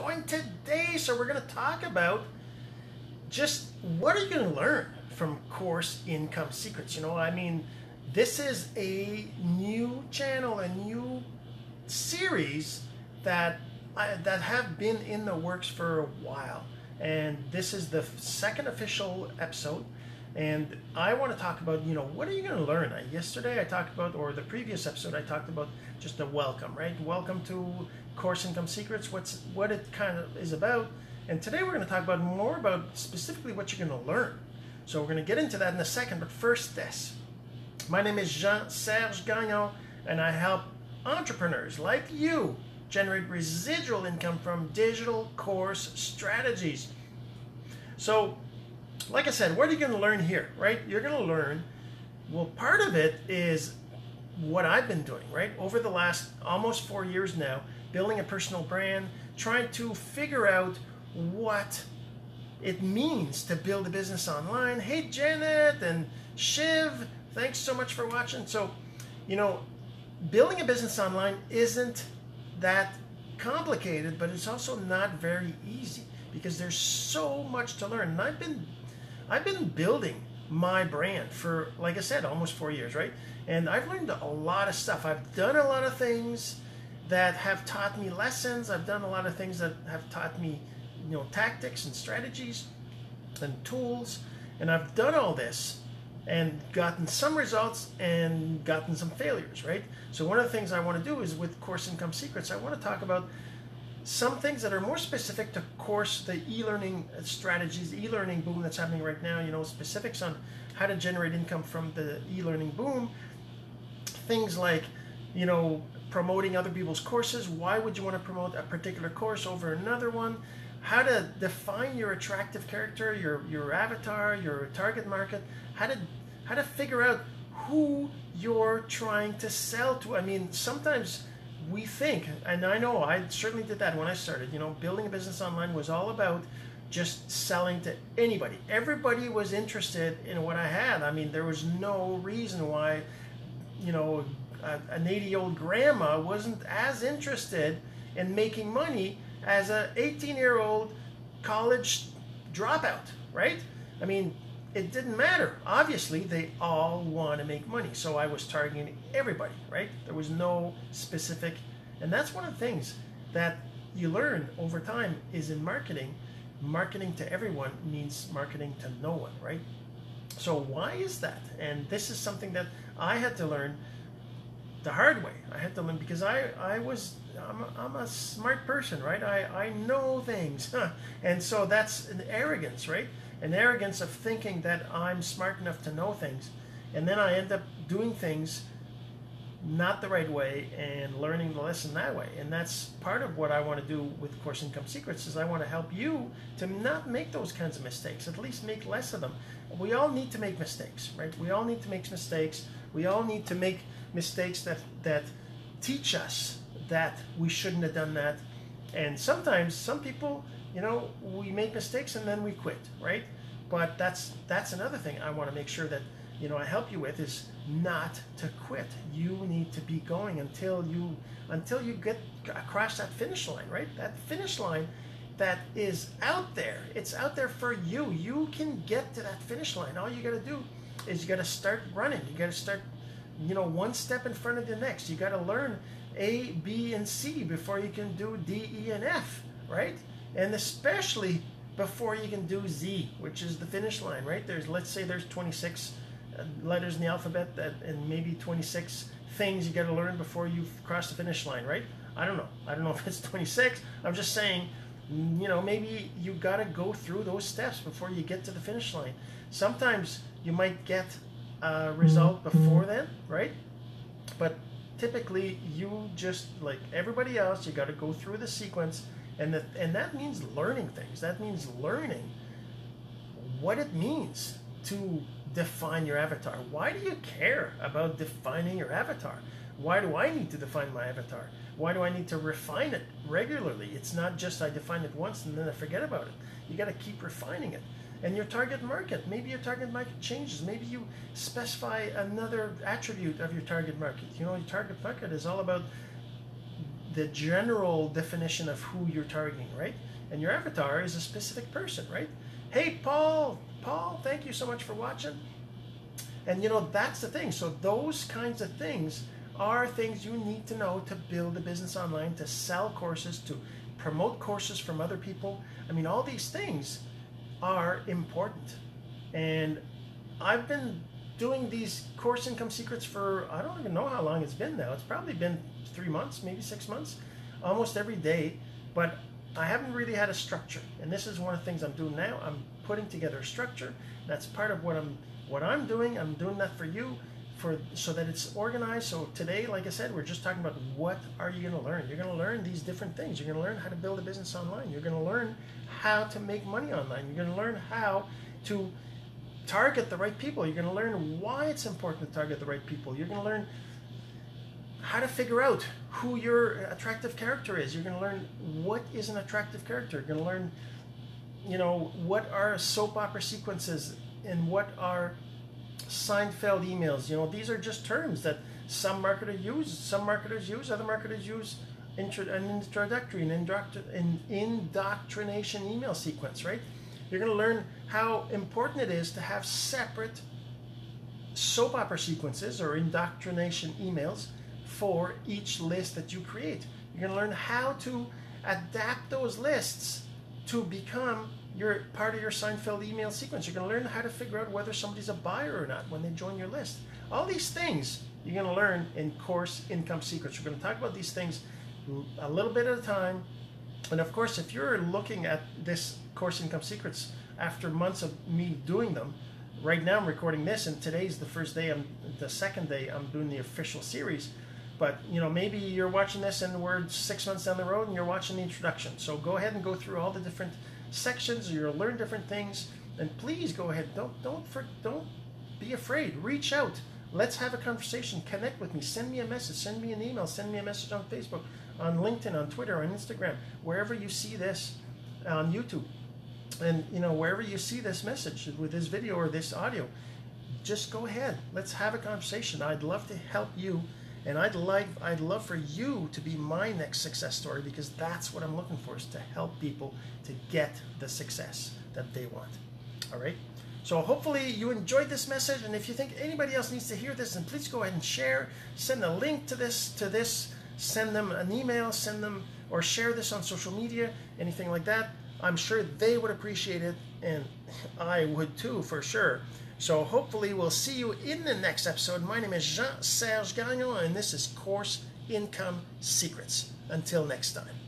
going today. So we're going to talk about just what are you going to learn from Course Income Secrets. I mean, this is a new channel, a new series that that have been in the works for a while, and this is the second official episode. And I want to talk about, what are you going to learn? Yesterday I talked about, or the previous episode I talked about just a welcome, right? Welcome to Course Income Secrets, what it kind of is about. And today we're going to talk about more about specifically what you're going to learn. So we're going to get into that in a second, but first this. My name is Jean-Serge Gagnon, and I help entrepreneurs like you generate residual income from digital course strategies. So, like I said, what are you going to learn here, right? You're going to learn, well, part of it is what I've been doing, right? Over the last almost 4 years now, building a personal brand, trying to figure out what it means to build a business online. Hey, Janet and Shiv, thanks so much for watching. So, building a business online isn't that complicated, but it's also not very easy because there's so much to learn. And I've been building my brand for, like I said, almost 4 years, right? And I've learned a lot of stuff. I've done a lot of things that have taught me lessons. I've done a lot of things that have taught me, tactics and strategies and tools. And I've done all this and gotten some results and gotten some failures, right? So one of the things I want to do is with Course Income Secrets, I want to talk about some things that are more specific to the e-learning strategies, the e-learning boom that's happening right now, specifics on how to generate income from the e-learning boom. Things like, promoting other people's courses. Why would you want to promote a particular course over another one? How to define your attractive character, your avatar, your target market, how to figure out who you're trying to sell to. I mean, sometimes we think, and I know I certainly did that when I started, building a business online was all about just selling to anybody. Everybody was interested in what I had. I mean, there was no reason why, an 80-year-old grandma wasn't as interested in making money as an 18-year-old college dropout, right? I mean, it didn't matter. Obviously, they all want to make money. So I was targeting everybody, right? There was no specific, and that's one of the things that you learn over time is in marketing. Marketing to everyone means marketing to no one, right? So why is that? And this is something that I had to learn the hard way. I had to learn because I'm a smart person, right? I know things. And so that's an arrogance, right? An arrogance of thinking that I'm smart enough to know things. And then I end up doing things not the right way and learning the lesson that way. And that's part of what I want to do with Course Income Secrets is I want to help you to not make those kinds of mistakes, at least make less of them. We all need to make mistakes, right? We all need to make mistakes. We all need to make mistakes that teach us that we shouldn't have done that. And sometimes some people, we make mistakes and then we quit, right? But that's another thing I want to make sure that I help you with is not to quit. You need to be going until you get across that finish line, right? That finish line that is out there. It's out there for you. You can get to that finish line. All you got to do is you got to start running. You got to start one step in front of the next. You got to learn A, B, and C before you can do D, E, and F, right? And especially before you can do Z, which is the finish line, right? Let's say there's 26 letters in the alphabet and maybe 26 things you got to learn before you cross the finish line, right? I don't know if it's 26. I'm just saying, maybe you got to go through those steps before you get to the finish line. Sometimes you might get a result before then, right? But typically you just, like everybody else, you got to go through the sequence, and that means learning things. That means learning what it means to define your avatar. Why do you care about defining your avatar? Why do I need to define my avatar? Why do I need to refine it regularly? It's not just I define it once and then I forget about it. You got to keep refining it. And your target market, maybe your target market changes. Maybe you specify another attribute of your target market. Your target market is all about the general definition of who you're targeting, right? And your avatar is a specific person, right? Hey, Paul, thank you so much for watching. And that's the thing. So those kinds of things are things you need to know to build a business online, to sell courses, to promote courses from other people. I mean, all these things are important. And I've been doing these course income secrets for, I don't even know how long it's been now. It's probably been 3 months, maybe 6 months, almost every day. But I haven't really had a structure. And this is one of the things I'm doing now. I'm putting together a structure. That's part of what I'm doing. I'm doing that for you, so that it's organized. So today, like I said, we're just talking about what are you going to learn. You're going to learn these different things. You're going to learn how to build a business online. You're going to learn how to make money online. You're going to learn how to target the right people. You're going to learn why it's important to target the right people. You're going to learn how to figure out who your attractive character is. You're going to learn what is an attractive character. You're going to learn, what are soap opera sequences and what are Seinfeld emails. These are just terms that some marketers use, other marketers use an introductory and indoctrination email sequence, right? You're going to learn how important it is to have separate soap opera sequences or indoctrination emails for each list that you create. You're going to learn how to adapt those lists to become part of your Seinfeld email sequence. You're going to learn how to figure out whether somebody's a buyer or not when they join your list. All these things you're going to learn in Course Income Secrets. We're going to talk about these things a little bit at a time. And of course, if you're looking at this Course Income Secrets after months of me doing them, right now I'm recording this, and today's the second day I'm doing the official series. But maybe you're watching this and we're 6 months down the road and you're watching the introduction. So go ahead and go through all the different sections. You'll learn different things, and please go ahead. Don't be afraid. Reach out. Let's have a conversation. Connect with me. Send me a message. Send me an email. Send me a message on Facebook, on LinkedIn, on Twitter, on Instagram, wherever you see this, on YouTube, and wherever you see this message with this video or this audio. Just go ahead. Let's have a conversation. I'd love to help you. And I'd love for you to be my next success story, because that's what I'm looking for, is to help people to get the success that they want. All right? So hopefully you enjoyed this message, and if you think anybody else needs to hear this, then please go ahead and share. Send a link to this, send them an email, or share this on social media, anything like that. I'm sure they would appreciate it, and I would too, for sure. So hopefully we'll see you in the next episode. My name is Jean-Serge Gagnon, and this is Course Income Secrets. Until next time.